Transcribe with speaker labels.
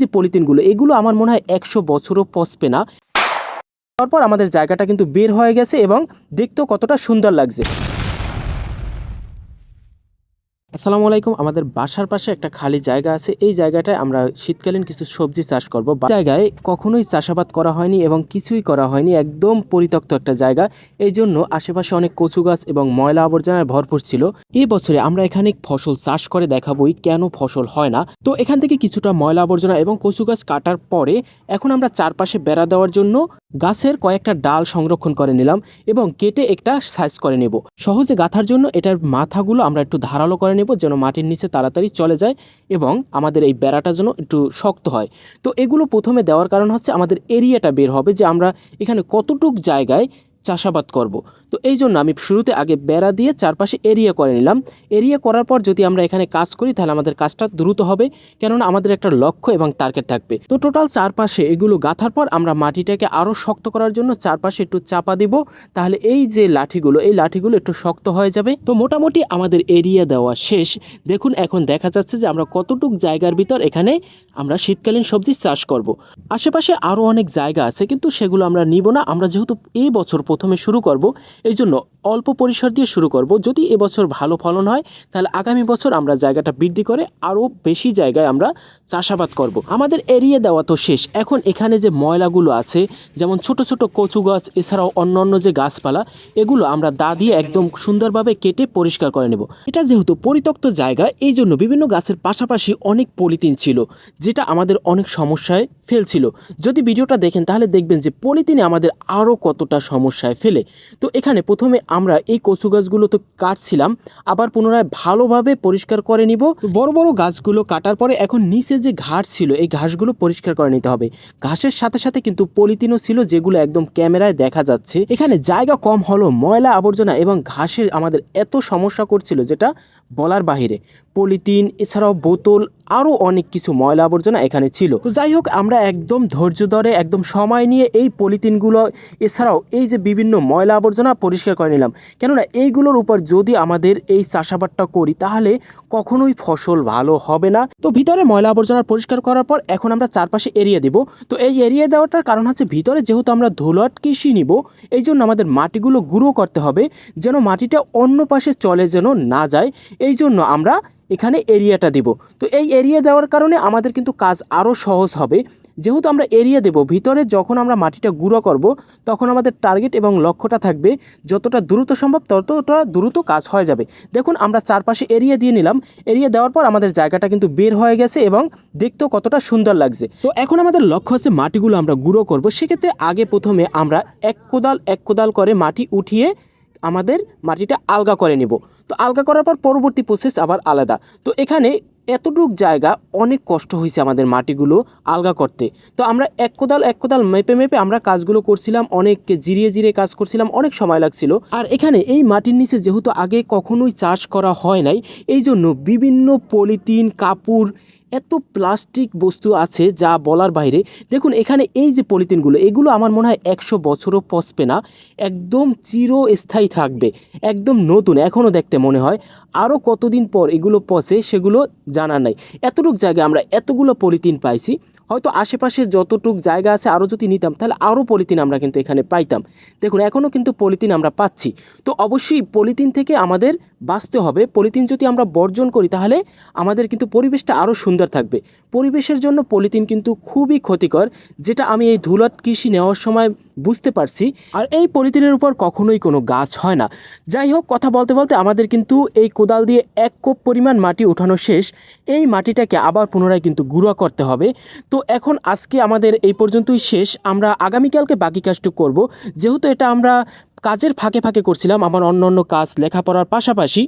Speaker 1: যে পলিথিনগুলো এগুলো আমার মনে হয় 100 বছরও পচবে না। তারপর আমাদের জায়গাটা কিন্তু বের হয়ে গেছে এবং দেখতেও কতটা সুন্দর লাগছে। আসসালামু আলাইকুম। আমাদের বাসার পাশে একটা খালি জায়গা আছে। এই জায়গাটায় আমরা শীতকালীন কিছু সবজি চাষ করব। জায়গায় কখনোই চাষাবাদ করা হয়নি এবং কিছুই করা হয়নি, একদম পরিত্যক্ত একটা জায়গা। এই জন্য আশেপাশে অনেক কচু গাছ এবং ময়লা আবর্জনায় ভরপুর ছিল। এই বছরে আমরা এখানে ফসল চাষ করে দেখাবোই কেন ফসল হয় না। তো এখান থেকে কিছুটা ময়লা আবর্জনা এবং কচু গাছ কাটার পরে এখন আমরা চারপাশে বেড়া দেওয়ার জন্য গাছের কয়েকটা ডাল সংরক্ষণ করে নিলাম এবং কেটে একটা সাইজ করে নেব। সহজে গাঁথার জন্য এটার মাথাগুলো আমরা একটু ধারালো করে নেব যেন মাটির নিচে তাড়াতাড়ি চলে যায় এবং আমাদের এই বেড়াটা যেন একটু শক্ত হয়। তো এগুলো প্রথমে দেওয়ার কারণ হচ্ছে আমাদের এরিয়াটা বের হবে যে আমরা এখানে কতটুক জায়গায় চাষাবাদ করব। তো এই জন্য আমি শুরুতে আগে বেড়া দিয়ে চারপাশে এরিয়া করে নিলাম। এরিয়া করার পর যদি আমরা এখানে কাজ করি তাহলে আমাদের কাজটা দ্রুত হবে, কেননা আমাদের একটা লক্ষ্য এবং টার্গেট থাকবে। তো টোটাল চারপাশে এগুলো গাঁথার পর আমরা মাটিটাকে আরও শক্ত করার জন্য চারপাশে একটু চাপা দিব, তাহলে এই যে লাঠিগুলো একটু শক্ত হয়ে যাবে। তো মোটামুটি আমাদের এরিয়া দেওয়া শেষ। দেখুন এখন দেখা যাচ্ছে যে আমরা কতটুক জায়গার ভিতর এখানে আমরা শীতকালীন সবজি চাষ করব। আশেপাশে আরও অনেক জায়গা আছে কিন্তু সেগুলো আমরা নিব না। আমরা যেহেতু এই বছর প্রথমে শুরু করব এই জন্য অল্প পরিসর দিয়ে শুরু করব। যদি এবছর ভালো ফলন হয় তাহলে আগামী বছর আমরা জায়গাটা বৃদ্ধি করে আরও বেশি জায়গায় আমরা চাষাবাদ করব। আমাদের এরিয়া দেওয়া তো শেষ। এখন এখানে যে ময়লাগুলো আছে যেমন ছোট ছোট কচু গাছ এছাড়াও অন্যান্য যে গাছপালা এগুলো আমরা দা দিয়ে একদম সুন্দরভাবে কেটে পরিষ্কার করে নেব। এটা যেহেতু পরিত্যক্ত জায়গা এই জন্য বিভিন্ন গাছের পাশাপাশি অনেক পলিথিন ছিল যেটা আমাদের অনেক সমস্যায় ফেলছিল। যদি ভিডিওটা দেখেন তাহলে দেখবেন যে পলিথিনে আমাদের আরও কতটা সমস্যায় ফেলে। তো এখানে প্রথমে আমরা এই কচু গাছগুলো তো কাটছিলাম, আবার পুনরায় ভালোভাবে পরিষ্কার করে নিব। বড় বড় গাছগুলো কাটার পরে এখন নিচে যে ঘাস ছিল এই ঘাসগুলো পরিষ্কার করে নিতে হবে। ঘাসের সাথে সাথে কিন্তু পলিথিনও ছিল যেগুলো একদম ক্যামেরায় দেখা যাচ্ছে। এখানে জায়গা কম হলো, ময়লা আবর্জনা এবং ঘাসের আমাদের এত সমস্যা করছিল যেটা বলার বাহিরে। পলিথিন এছাড়াও বোতল আরও অনেক কিছু ময়লা আবর্জনা এখানে ছিল। তো যাই হোক আমরা একদম ধৈর্য ধরে একদম সময় নিয়ে এই পলিথিনগুলো এছাড়াও এই যে বিভিন্ন ময়লা আবর্জনা পরিষ্কার করে নিলাম, কেননা এইগুলোর উপর যদি আমাদের এই চাষাবাদটা করি তাহলে কখনোই ফসল ভালো হবে না। তো ভিতরে ময়লা আবর্জনা পরিষ্কার করার পর এখন আমরা চারপাশে এরিয়া দেব। তো এই এরিয়া দেওয়াটার কারণ হচ্ছে ভিতরে যেহেতু আমরা ধুলাট কৃষি নিব এই জন্য আমাদের মাটিগুলো গুঁড়ো করতে হবে যেন মাটিটা অন্য পাশে চলে যেন না যায়। এই জন্য আমরা এখানে এরিয়াটা দেব। তো এই এরিয়া দেওয়ার কারণে আমাদের কিন্তু কাজ আরও সহজ হবে। যেহেতু আমরা এরিয়া দেব ভিতরে যখন আমরা মাটিটা গুঁড়ো করব তখন আমাদের টার্গেট এবং লক্ষ্যটা থাকবে যতটা দ্রুত সম্ভব ততটা দ্রুত কাজ হয়ে যাবে। দেখুন আমরা চারপাশে এরিয়া দিয়ে নিলাম। এরিয়া দেওয়ার পর আমাদের জায়গাটা কিন্তু বের হয়ে গেছে এবং দেখতেও কতটা সুন্দর লাগছে। তো এখন আমাদের লক্ষ্য হচ্ছে মাটিগুলো আমরা গুঁড়ো করব। সেক্ষেত্রে আগে প্রথমে আমরা এক কোদাল করে মাটি উঠিয়ে আমাদের মাটিটা আলগা করে নেব। তো আলগা করার পর পরবর্তী প্রসেস আবার আলাদা। তো এখানে এতটুক জায়গা অনেক কষ্ট হয়েছে আমাদের মাটিগুলো আলগা করতে। তো আমরা এক কোদাল মেপে আমরা কাজগুলো করছিলাম, অনেক জিরিয়ে কাজ করছিলাম, অনেক সময় লাগছিল। আর এখানে এই মাটির নিচে যেহেতু আগে কখনোই চাষ করা হয় নাই এই জন্য বিভিন্ন পলিথিন কাপড় এত প্লাস্টিক বস্তু আছে যা বলার বাইরে। দেখুন এখানে এই যে পলিথিনগুলো এগুলো আমার মনে হয় 100 বছরও পচবে না, একদম চিরস্থায়ী থাকবে, একদম নতুন এখনও দেখতে মনে হয়। আরও কতদিন পর এগুলো পচে সেগুলো জানা নাই। এতটুক জায়গায় আমরা এতগুলো পলিথিন পাইছি, হয়তো আশেপাশে যতটুক জায়গা আছে আরও যদি নিতাম তাহলে আরও পলিথিন আমরা কিন্তু এখানে পাইতাম। দেখুন এখনও কিন্তু পলিথিন আমরা পাচ্ছি। তো অবশ্যই পলিথিন থেকে আমাদের বাঁচতে হবে। পলিথিন যদি আমরা বর্জন করি তাহলে আমাদের কিন্তু পরিবেশটা আরও সুন্দর থাকবে। পরিবেশের জন্য পলিথিন কিন্তু খুবই ক্ষতিকর, যেটা আমি এই ধুলাট কৃষি নেওয়ার সময় বুঝতে পারছি। আর এই পলিথিনের উপর কখনোই কোনো গাছ হয় না। যাই হোক কথা বলতে বলতে আমাদের কিন্তু এই কোদাল দিয়ে 1 কোপ পরিমাণ মাটি উঠানো শেষ। এই মাটিটাকে আবার পুনরায় কিন্তু গুঁড়া করতে হবে। তো এখন আজকে আমাদের এই পর্যন্তই শেষ। আমরা আগামীকালকে বাকি কাজটুকু করব। যেহেতু এটা আমরা কাজের ফাঁকে করছিলাম আমার অন্য কাজ লেখাপড়ার পাশাপাশি।